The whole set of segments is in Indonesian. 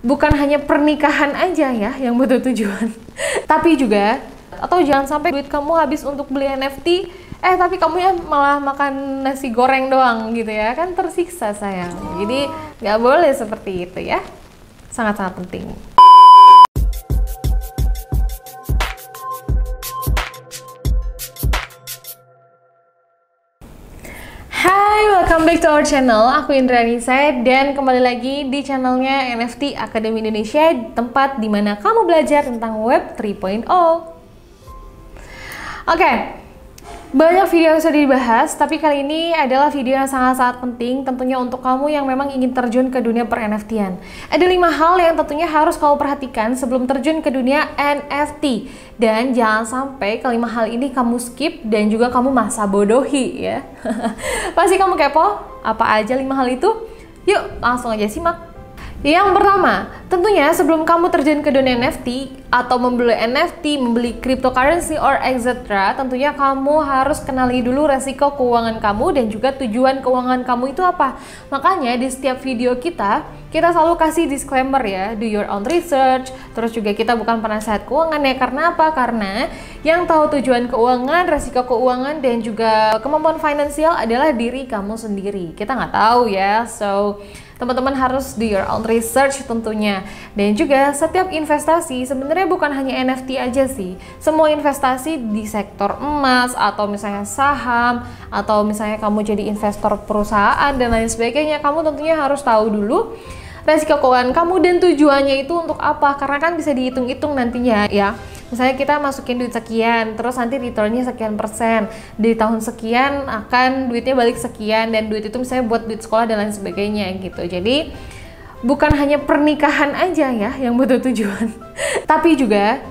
bukan hanya pernikahan aja ya yang butuh tujuan, tapi juga atau jangan sampai duit kamu habis untuk beli NFT, tapi kamu ya malah makan nasi goreng doang gitu ya, kan tersiksa sayang. Jadi nggak boleh seperti itu ya, sangat-sangat penting. Hai, welcome back to our channel. Aku Indra Nisa dan kembali lagi di channelnya NFT Academy Indonesia, tempat dimana kamu belajar tentang Web 3.0. Oke, banyak video yang sudah dibahas, tapi kali ini adalah video yang sangat-sangat penting tentunya untuk kamu yang memang ingin terjun ke dunia per-NFT-an. Ada 5 hal yang tentunya harus kamu perhatikan sebelum terjun ke dunia NFT. Dan jangan sampai kelima hal ini kamu skip dan juga kamu masa bodohi ya. Pasti kamu kepo, apa aja 5 hal itu? Yuk langsung aja simak. Yang pertama, tentunya sebelum kamu terjun ke dunia NFT atau membeli NFT, membeli cryptocurrency or etc, tentunya kamu harus kenali dulu resiko keuangan kamu dan juga tujuan keuangan kamu itu apa. Makanya di setiap video kita selalu kasih disclaimer ya, do your own research. Terus juga kita bukan penasehat keuangan ya, karena apa? Karena yang tahu tujuan keuangan, resiko keuangan dan juga kemampuan finansial adalah diri kamu sendiri. Kita nggak tahu ya, so teman-teman harus do your own research tentunya. Dan juga setiap investasi sebenarnya bukan hanya NFT aja sih. Semua investasi di sektor emas atau misalnya saham atau misalnya kamu jadi investor perusahaan dan lain sebagainya, kamu tentunya harus tahu dulu resiko keuangan kamu dan tujuannya itu untuk apa, karena kan bisa dihitung-hitung nantinya ya. Misalnya kita masukin duit sekian, terus nanti returnnya sekian persen, di tahun sekian akan duitnya balik sekian, dan duit itu misalnya buat duit sekolah dan lain sebagainya gitu. Jadi bukan hanya pernikahan aja ya yang butuh tujuan, tapi juga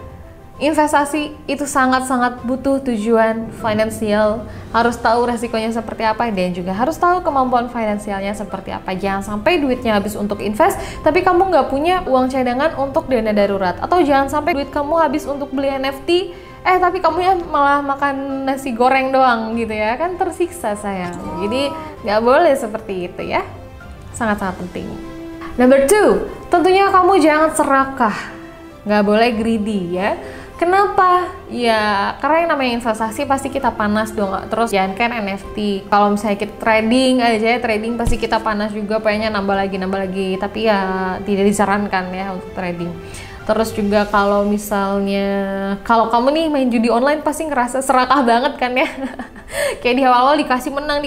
investasi itu sangat-sangat butuh tujuan finansial. Harus tahu resikonya seperti apa dan juga harus tahu kemampuan finansialnya seperti apa. Jangan sampai duitnya habis untuk invest tapi kamu nggak punya uang cadangan untuk dana darurat. Atau jangan sampai duit kamu habis untuk beli NFT, tapi kamu ya malah makan nasi goreng doang gitu ya, kan tersiksa sayang. Jadi nggak boleh seperti itu ya, sangat-sangat penting. Number 2, tentunya kamu jangan serakah, nggak boleh greedy ya. Kenapa? Ya karena yang namanya investasi pasti kita panas dong. Terus jangan kan NFT, kalau misalnya kita trading aja, trading pasti kita panas juga, pengennya nambah lagi, tapi ya tidak disarankan ya untuk trading. Terus juga kalau misalnya kalau kamu nih main judi online pasti ngerasa serakah banget kan ya. Kayak di awal-awal dikasih menang,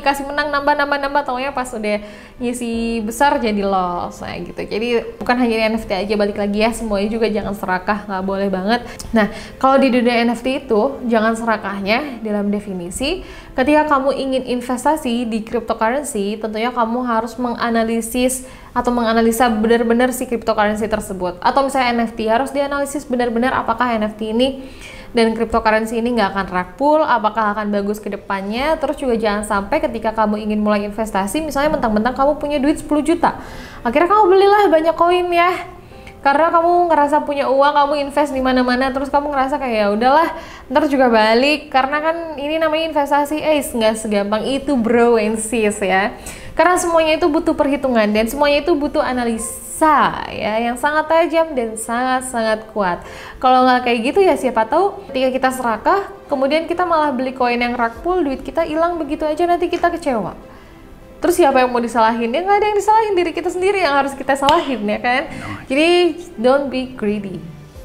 nambah, taunya pas udah ngisi besar jadi loss, nah gitu. Jadi bukan hanya NFT aja, balik lagi ya, semuanya juga jangan serakah, nggak boleh banget. Nah, kalau di dunia NFT itu, jangan serakahnya dalam definisi, ketika kamu ingin investasi di cryptocurrency, tentunya kamu harus menganalisis atau menganalisa benar-benar si cryptocurrency tersebut. Atau misalnya NFT, harus dianalisis benar-benar apakah NFT ini dan cryptocurrency ini nggak akan rakpul, apakah akan bagus ke depannya. Terus juga jangan sampai ketika kamu ingin mulai investasi, misalnya mentang-mentang kamu punya duit 10 juta, akhirnya kamu belilah banyak koin ya, karena kamu ngerasa punya uang, kamu invest di mana-mana, terus kamu ngerasa kayak ya udahlah, ntar juga balik, karena kan ini namanya investasi, nggak segampang itu bro and sis ya. Karena semuanya itu butuh perhitungan dan semuanya itu butuh analisa ya, yang sangat tajam dan sangat-sangat kuat. Kalau nggak kayak gitu ya siapa tahu ketika kita serakah, kemudian kita malah beli koin yang rakpul, duit kita hilang begitu aja, nanti kita kecewa. Terus siapa yang mau disalahin? Ya nggak ada yang disalahin, diri kita sendiri yang harus kita salahin ya kan. Jadi don't be greedy.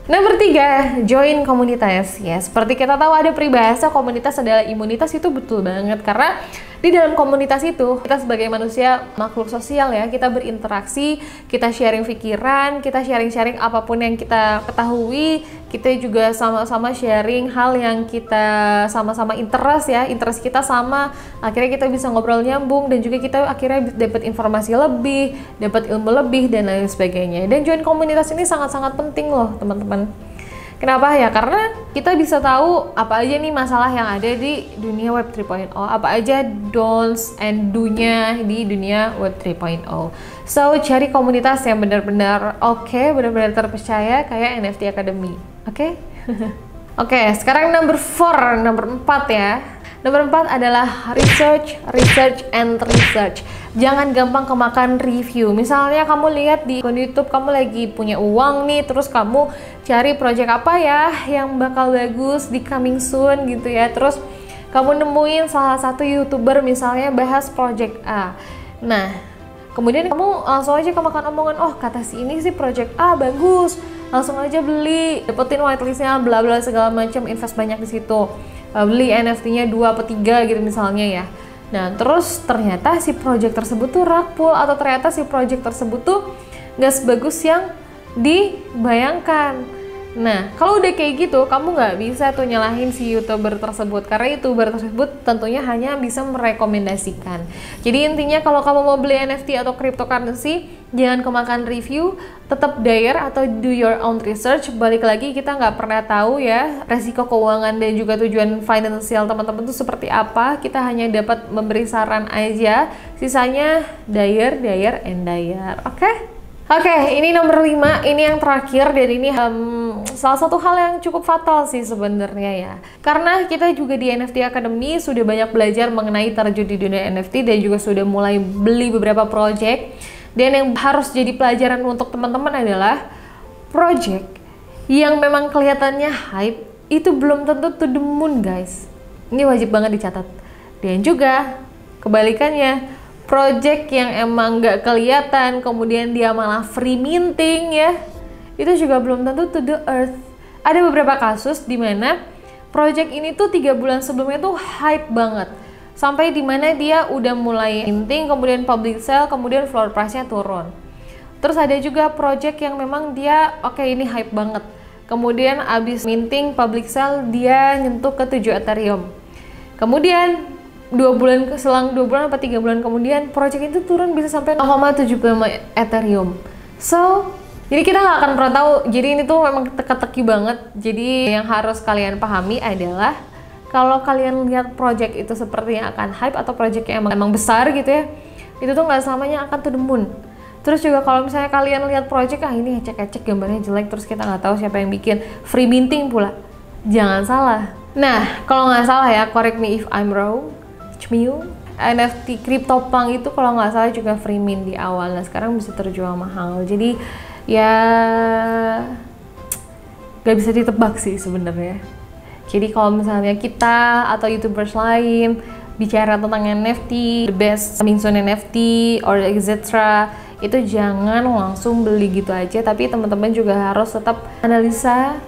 Nomor 3, join komunitas ya. Seperti kita tahu ada peribahasa komunitas adalah imunitas, itu betul banget, karena di dalam komunitas itu kita sebagai manusia makhluk sosial ya, kita berinteraksi, kita sharing pikiran, kita sharing apapun yang kita ketahui, kita juga sama-sama sharing hal yang kita sama-sama interest ya, interest kita sama, akhirnya kita bisa ngobrol nyambung dan juga kita akhirnya dapat informasi lebih, dapat ilmu lebih dan lain sebagainya. Dan join komunitas ini sangat-sangat penting loh teman-teman. Kenapa ya? Karena kita bisa tahu apa aja nih masalah yang ada di dunia Web 3.0, apa aja don'ts and do-nya di dunia Web 3.0. So, cari komunitas yang benar-benar benar-benar terpercaya kayak NFT Academy. Oke, sekarang nomor 4 ya. Nomor 4 adalah research, and research. Jangan gampang kemakan review. Misalnya kamu lihat di akun YouTube, kamu lagi punya uang nih, terus kamu cari project apa ya yang bakal bagus di coming soon gitu ya. Terus kamu nemuin salah satu YouTuber misalnya bahas project A. Nah, kemudian kamu langsung aja kemakan omongan, oh kata si ini sih project A bagus, langsung aja beli, dapetin whitelistnya, bla bla segala macam, invest banyak di situ. Beli NFT-nya 2 atau 3 gitu misalnya ya. Nah terus ternyata si project tersebut tuh rakpul, atau ternyata si project tersebut tuh nggak sebagus yang dibayangkan. Nah kalau udah kayak gitu, kamu nggak bisa tuh nyalahin si YouTuber tersebut, karena YouTuber tersebut tentunya hanya bisa merekomendasikan. Jadi intinya kalau kamu mau beli NFT atau cryptocurrency, jangan kemakan review, tetap dare atau do your own research. Balik lagi, kita nggak pernah tahu ya resiko keuangan dan juga tujuan finansial teman-teman itu seperti apa. Kita hanya dapat memberi saran aja, sisanya dare, and dare. Oke, ini nomor 5, ini yang terakhir, dan ini salah satu hal yang cukup fatal sih sebenarnya ya. Karena kita juga di NFT Academy sudah banyak belajar mengenai terjun di dunia NFT dan juga sudah mulai beli beberapa project. Dan yang harus jadi pelajaran untuk teman-teman adalah project yang memang kelihatannya hype itu belum tentu to the moon, guys. Ini wajib banget dicatat. Dan juga kebalikannya, project yang emang nggak kelihatan kemudian dia malah free minting ya, itu juga belum tentu to the earth. Ada beberapa kasus di mana project ini tuh 3 bulan sebelumnya tuh hype banget, sampai di mana dia udah mulai minting, kemudian public sale, kemudian floor price-nya turun. Terus ada juga project yang memang dia oke, ini hype banget, kemudian abis minting public sale dia nyentuh ke 7 Ethereum, kemudian selang 2 bulan atau 3 bulan kemudian project itu turun bisa sampai 0,75 Ethereum. So jadi kita nggak akan pernah tahu. Jadi ini tuh memang teka-teki banget. Jadi yang harus kalian pahami adalah kalau kalian lihat project itu sepertinya akan hype atau project yang emang besar gitu ya, itu tuh nggak selamanya akan to the moon. Terus juga kalau misalnya kalian lihat project, ini ecek-ecek gambarnya jelek, terus kita nggak tahu siapa yang bikin, free minting pula, jangan salah. Nah kalau nggak salah ya, correct me if I'm wrong, NFT CryptoPunk itu kalau nggak salah juga free mint di awal. Nah sekarang bisa terjual mahal. Jadi ya nggak bisa ditebak sih sebenarnya. Jadi kalau misalnya kita atau YouTubers lain bicara tentang NFT, the best coming soon NFT or etc, itu jangan langsung beli gitu aja. Tapi teman-teman juga harus tetap analisa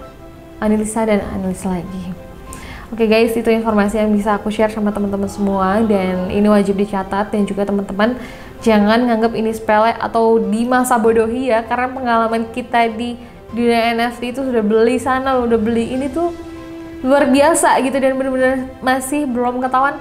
lagi. Oke guys, itu informasi yang bisa aku share sama teman-teman semua, dan ini wajib dicatat. Dan juga teman-teman jangan nganggap ini sepele atau di masa bodohi ya, karena pengalaman kita di dunia NFT itu sudah beli sana, udah beli ini tuh luar biasa gitu, dan bener-bener masih belum ketahuan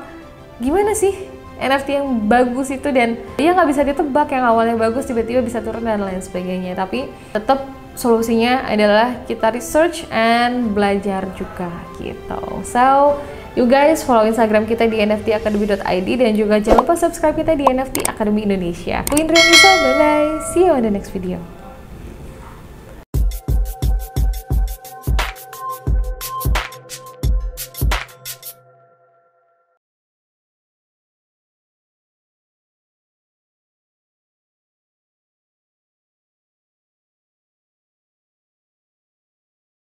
gimana sih NFT yang bagus itu, dan dia nggak bisa ditebak, yang awalnya bagus tiba-tiba bisa turun dan lain sebagainya. Tapi tetap solusinya adalah kita research and belajar juga gitu. So, you guys follow Instagram kita di nftacademy.id, dan juga jangan lupa subscribe kita di NFT Academy Indonesia. Aku Indrianisa, bye bye. See you on the next video.